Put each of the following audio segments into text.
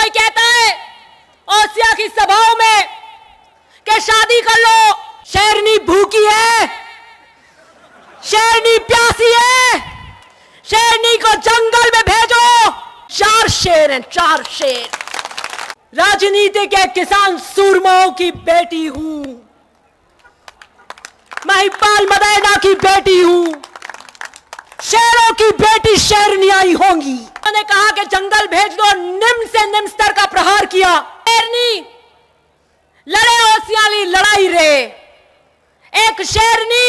कोई कहता है ओसिया की सभाओं में कि शादी कर लो, शेरनी भूखी है, शेरनी प्यासी है, शेरनी को जंगल में भेजो। 4 शेर हैं, 4 शेर। राजनीति के किसान सूरमाओं की बेटी हूं, महिपाल मदेना की बेटी हूं, शेरों की बेटी शेरनियाई होंगी। उन्होंने कहा कि जंगल भेज दो, निम्न से निम्न स्तर का प्रहार किया। शेरनी लड़े होशियारी लड़ाई रे, एक शेरनी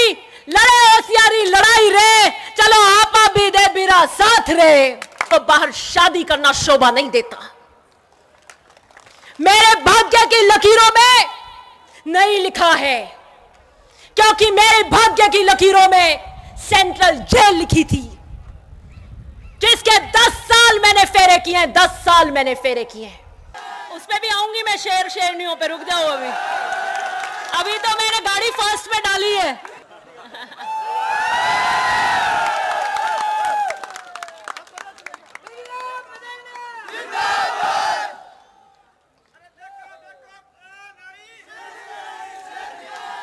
लड़े होशियारी लड़ाई रे, चलो आपा भी दे बिरा साथ रे। तो बाहर शादी करना शोभा नहीं देता। मेरे भाग्य की लकीरों में नहीं लिखा है, क्योंकि मेरे भाग्य की लकीरों में सेंट्रल जेल लिखी थी, जिसके 10 साल मैंने फेरे किए हैं, 10 साल मैंने फेरे किए हैं। उस पे भी आऊंगी मैं, शेर शेरनियों पे। रुक जाओ, अभी तो मैंने गाड़ी फर्स्ट पे डाली है।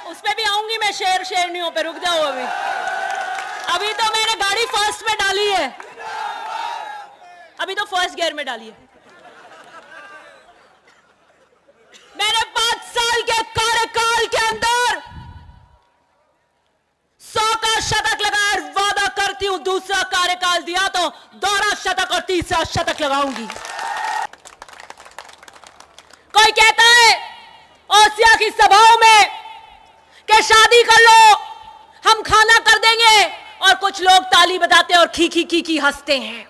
उस पे भी आऊंगी मैं, शेर शेरनियों पे। रुक जाओ, अभी तो मैंने गाड़ी फर्स्ट पे डाली है, अभी तो फर्स्ट गियर में डाली है। मैंने 5 साल के कार्यकाल के अंदर 100 का शतक लगाया। वादा करती हूं दूसरा कार्यकाल दिया तो दोहरा शतक और तीसरा शतक लगाऊंगी। कोई कहता है ओसिया की सभाओं में कि शादी कर लो, हम खाना कर देंगे, और कुछ लोग ताली बजाते और खीखी खीखी हंसते हैं।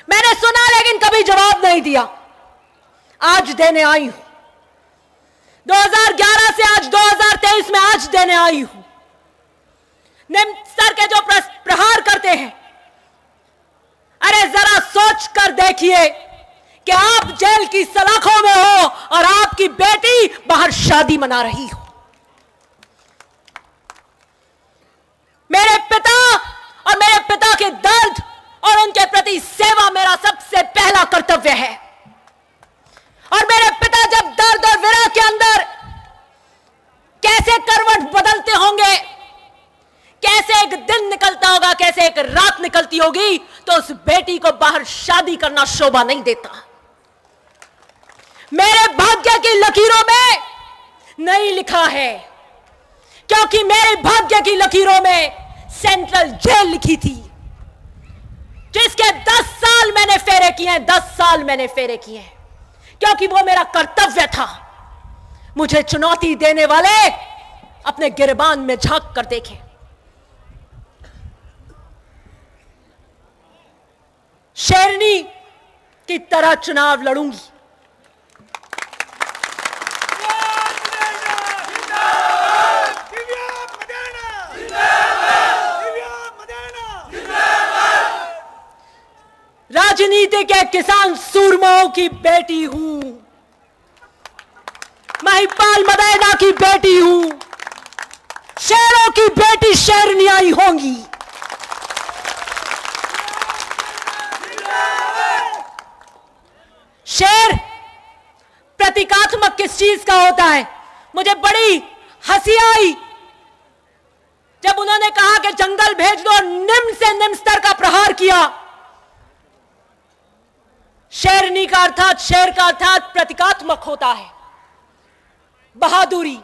मैंने सुना लेकिन कभी जवाब नहीं दिया। आज देने आई हूं, 2011 से आज 2023 में आज देने आई हूं। निम्न स्तर के जो प्रहार करते हैं, अरे जरा सोच कर देखिए कि आप जेल की सलाखों में हो और आपकी बेटी बाहर शादी मना रही हो। मेरे पिता और मेरे पिता के दर्द और उनके प्रति सेवा मेरा सबसे पहला कर्तव्य है। और मेरे पिता जब दर्द और विरह के अंदर कैसे करवट बदलते होंगे, कैसे एक दिन निकलता होगा, कैसे एक रात निकलती होगी, तो उस बेटी को बाहर शादी करना शोभा नहीं देता। मेरे भाग्य की लकीरों में नहीं लिखा है, क्योंकि मेरे भाग्य की लकीरों में सेंट्रल जेल लिखी थी, जिसके 10 साल मैंने फेरे किए हैं, 10 साल मैंने फेरे किए हैं, क्योंकि वो मेरा कर्तव्य था। मुझे चुनौती देने वाले अपने गिरबान में झांक कर देखें। शेरनी की तरह चुनाव लड़ूंगी। राजनीति के किसान सूरमाओं की बेटी हूं, महिपाल मदेना की बेटी हूं, शेरों की बेटी शेरनियाई होंगी। शेर प्रतीकात्मक किस चीज का होता है? मुझे बड़ी हंसी आई जब उन्होंने कहा कि जंगल भेज दो, निम्न से निम्न स्तर का प्रहार किया। शेरनी का अर्थात, शेर का अर्थात प्रतीकात्मक होता है। बहादुरी,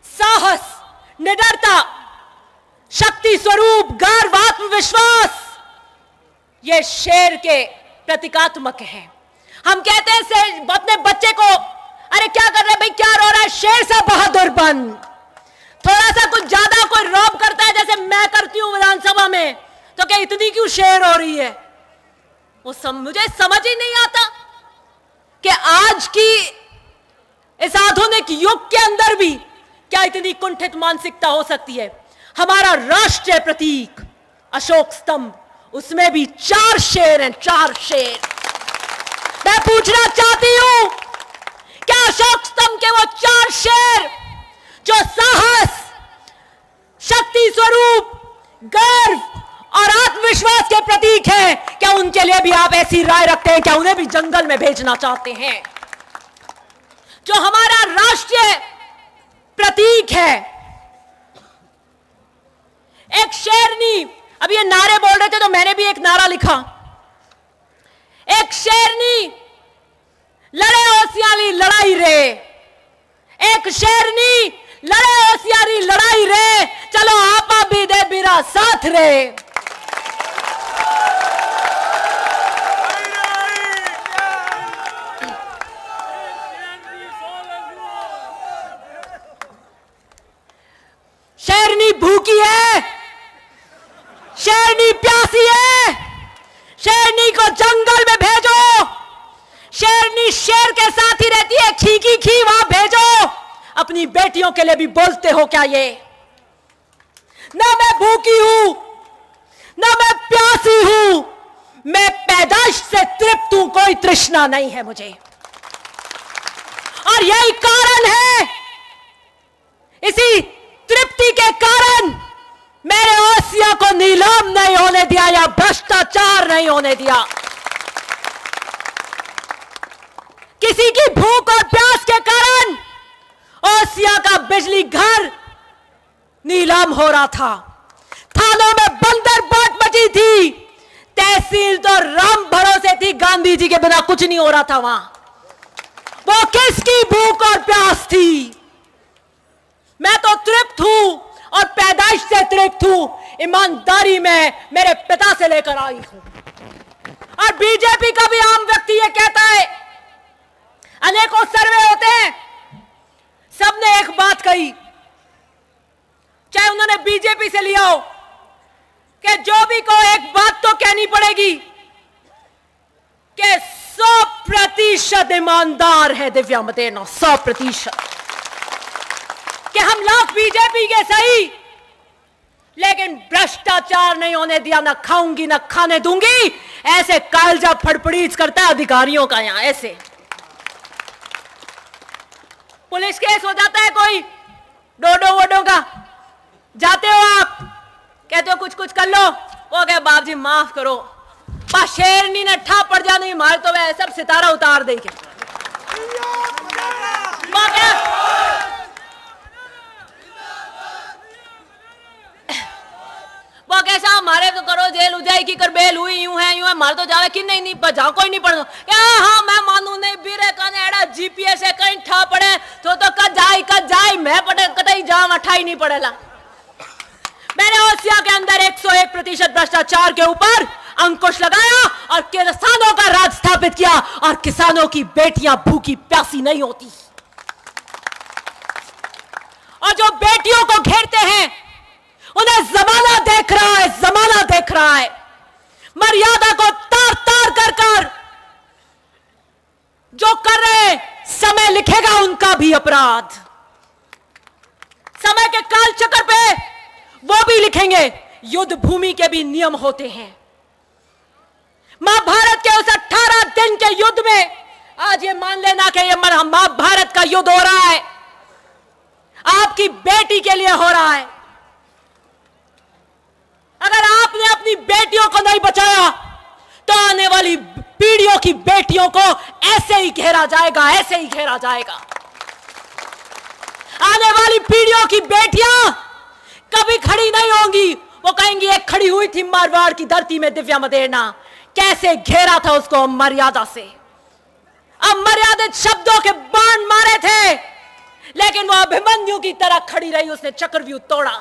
साहस, निडरता, शक्ति स्वरूप, गर्व, आत्मविश्वास, ये शेर के प्रतीकात्मक है। हम कहते हैं अपने बच्चे को, अरे क्या कर रहे भाई, क्या रो रहा है, शेर सा बहादुर बन। थोड़ा सा कुछ ज्यादा कोई रौब करता है, जैसे मैं करती हूं विधानसभा में, तो क्या इतनी क्यों शेर हो रही है? मुझे समझ ही नहीं आता कि आज की इस आधुनिक युग के अंदर भी क्या इतनी कुंठित मानसिकता हो सकती है। हमारा राष्ट्रीय प्रतीक अशोक स्तंभ, उसमें भी 4 शेर हैं, 4 शेर। मैं पूछना चाहती हूं, क्या अशोक स्तंभ के वो 4 शेर जो साहस, शक्ति स्वरूप, गर्व और आत्मविश्वास के प्रतीक हैं। क्या उनके लिए भी आप ऐसी राय रखते हैं? क्या उन्हें भी जंगल में भेजना चाहते हैं? जो हमारा राष्ट्रीय प्रतीक है, एक शेरनी, अब ये नारे बोल रहे थे तो मैंने भी एक नारा लिखा, एक शेरनी लड़े होशियारी लड़ाई रे, एक शेरनी लड़े होशियारी लड़ाई रे, चलो आपा भी दे बिरा साथ रे। शेरनी भूखी है, शेरनी प्यासी है, शेरनी को जंगल में भेजो। शेरनी शेर के साथ ही रहती है, खी खी वहां भेजो। अपनी बेटियों के लिए भी बोलते हो क्या ये? ना मैं भूखी हूं, ना मैं प्यासी हूं, मैं पैदाइश से तृप्त हूं, कोई तृष्णा नहीं है मुझे। और यही कारण है, इसी तृप्ति के कारण मैंने ओसिया को नीलाम नहीं होने दिया या भ्रष्टाचार नहीं होने दिया। किसी की भूख और प्यास के कारण ओसिया का बिजली घर नीलाम हो रहा था, थानों में बंदर बाट मची थी, तहसील तो राम भरोसे थी, गांधी जी के बिना कुछ नहीं हो रहा था वहां। वो किसकी भूख और प्यास थी? मैं तो तृप्त हूं और पैदाइश से तृप्त हूं, ईमानदारी में मेरे पिता से लेकर आई हूं। और बीजेपी का भी आम व्यक्ति ये कहता है, अनेकों सर्वे होते हैं, सबने एक बात कही, चाहे उन्होंने बीजेपी से लिया हो, कि जो भी को एक बात तो कहनी पड़ेगी कि 100% ईमानदार है दिव्या मदेना, 100%। कि हम लोग बीजेपी के सही, लेकिन भ्रष्टाचार नहीं होने दिया, ना खाऊंगी ना खाने दूंगी, ऐसे कालजा फड़फड़ीच करता है अधिकारियों का यहां। ऐसे पुलिस केस हो जाता है कोई डोडो वोडो का, जाते हो आप, कहते हो कुछ कुछ कर लो, वो कहे बाप जी माफ करो, पा शेरनी ने ठा पड़ जा, नहीं मार तो वह सब सितारा उतार देंगे। वो कैसा हमारे तो करो जेल उजाई की कर बेल हुई, यूं है मार तो जावे कि नहीं जाओ, कोई नहीं पढ़ो क्या? हाँ मैं मानू नहीं, बीरे का जीपीएस है कहीं ठा पड़े तो कद जाए मैं पड़े कतई जाम अठाई नहीं पड़ेला। मैंने ओसिया के अंदर 101% भ्रष्टाचार के ऊपर अंकुश लगाया और किसानों का राज स्थापित किया, और किसानों की बेटियां भूखी प्यासी नहीं होती। और जो बेटियों को घेरते हैं उन्हें जमाना देख रहा है, जमाना देख रहा है। मर्यादा को तार तार कर कर जो कर रहे, समय लिखेगा उनका भी अपराध। समय के काल चक्र पे वो भी लिखेंगे, युद्ध भूमि के भी नियम होते हैं। महाभारत के उस 18 दिन के युद्ध में आज ये मान लेना कि ये महाभारत का युद्ध हो रहा है, आपकी बेटी के लिए हो रहा है। अगर आपने अपनी बेटियों को नहीं बचाया तो आने वाली पीढ़ियों की बेटियों को ऐसे ही घेरा जाएगा, ऐसे ही घेरा जाएगा। आने वाली पीढ़ियों की बेटियां कभी खड़ी नहीं होंगी, वो कहेंगी एक खड़ी हुई थी मारवाड़ की धरती में दिव्या मदेना, कैसे घेरा था उसको मर्यादा से। अब मर्यादित शब्दों के बाण मारे थे, लेकिन वो अभिमन्यु की तरह खड़ी रही, उसने चक्रव्यूह तोड़ा।